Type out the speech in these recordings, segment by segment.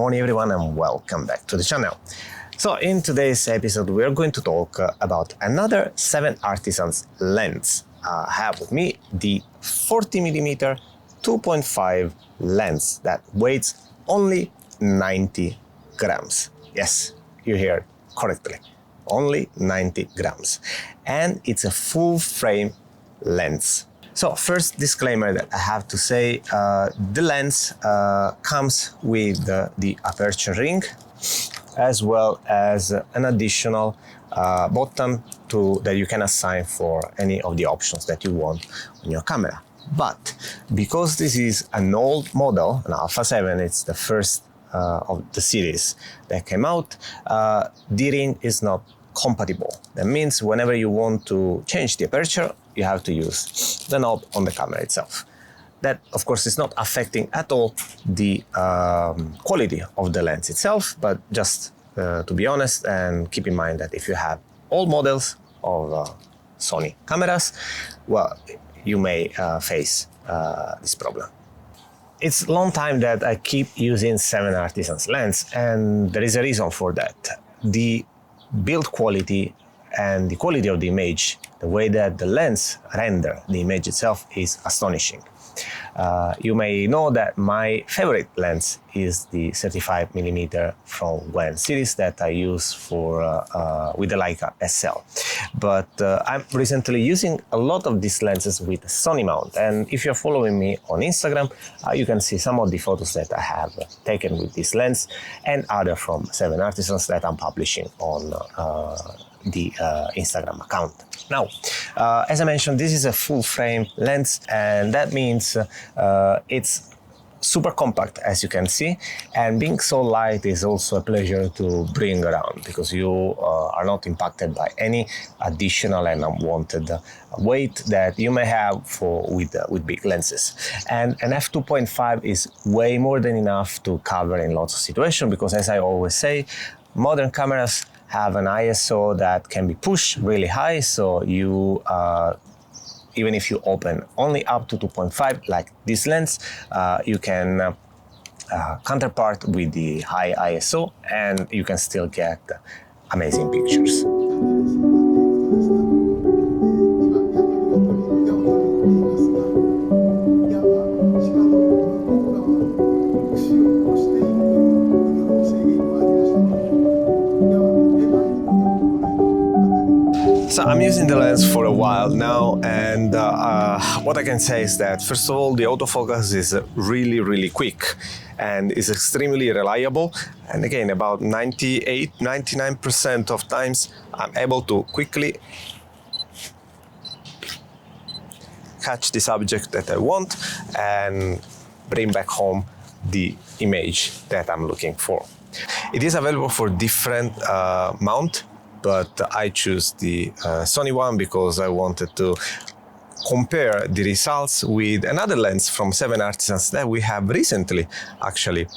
morning everyone and welcome back to the channel. So in today's episode we are going to talk about another 7artisans lens. I have with me the 40mm 2.5 lens that weighs only 90 grams. Yes, you heard correctly, only 90 grams. And it's a full frame lens. So first disclaimer that I have to say, the lens comes with the aperture ring as well as an additional button that you can assign for any of the options that you want on your camera. But because this is an old model, an Alpha 7, it's the first of the series that came out, the ring is not compatible. That means whenever you want to change the aperture, you have to use the knob on the camera itself. That, of course, is not affecting at all the quality of the lens itself, but just to be honest and keep in mind that if you have old models of Sony cameras, well, you may face this problem. It's a long time that I keep using 7artisans lens, and there is a reason for that. The build quality and the quality of the image, the way that the lens renders the image itself is astonishing. You may know that my favorite lens is the 35mm from Wen series that I use for with the Leica SL. But I'm recently using a lot of these lenses with Sony mount, and if you're following me on Instagram, you can see some of the photos that I have taken with this lens and other from 7artisans that I'm publishing on the Instagram account. Now, as I mentioned, this is a full frame lens, and that means it's super compact, as you can see, and being so light is also a pleasure to bring around because you are not impacted by any additional and unwanted weight that you may have with big lenses. And an f2.5 is way more than enough to cover in lots of situations because, as I always say, modern cameras have an ISO that can be pushed really high, so you even if you open only up to 2.5 like this lens, you can counterpart with the high ISO and you can still get amazing pictures. So I'm using the lens for a while now, and what I can say is that first of all, the autofocus is really quick and is extremely reliable. And again, about 98-99% of times I'm able to quickly catch the subject that I want and bring back home the image that I'm looking for. It is available for different mount, but I choose the Sony one because I wanted to compare the results with another lens from 7artisans that we have recently actually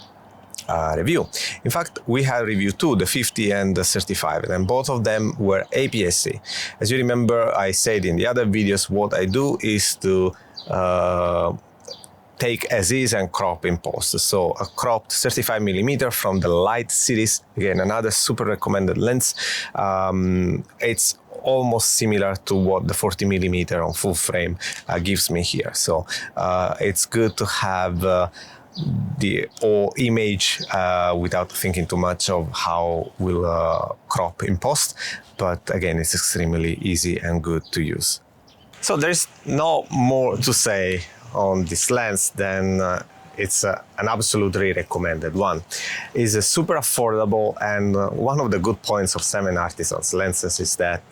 reviewed. In fact, we have reviewed two, the 50 and the 35, and both of them were APS-C. As you remember, I said in the other videos, what I do is to take as is and crop in post. So a cropped 35mm from the Light series, again another super recommended lens. It's almost similar to what the 40mm on full frame gives me here. So it's good to have the whole image without thinking too much of how we'll crop in post. But again, it's extremely easy and good to use. So there's no more to say on this lens then it's an absolutely recommended one. It's super affordable, and one of the good points of 7artisans lenses is that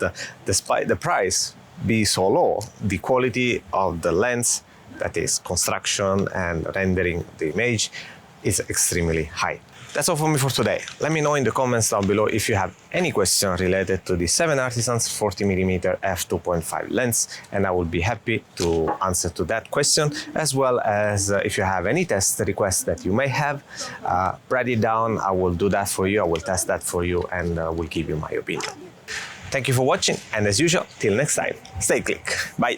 despite the price be so low, the quality of the lens, that is construction and rendering the image, is extremely high. That's all for me for today. Let me know in the comments down below if you have any question related to the 7artisans 40mm f2.5 lens, and I would be happy to answer to that question, as well as if you have any test requests that you may have, write it down. I will do that for you, I will test that for you, and will give you my opinion. Thank you for watching, and as usual, till next time, stay click. Bye.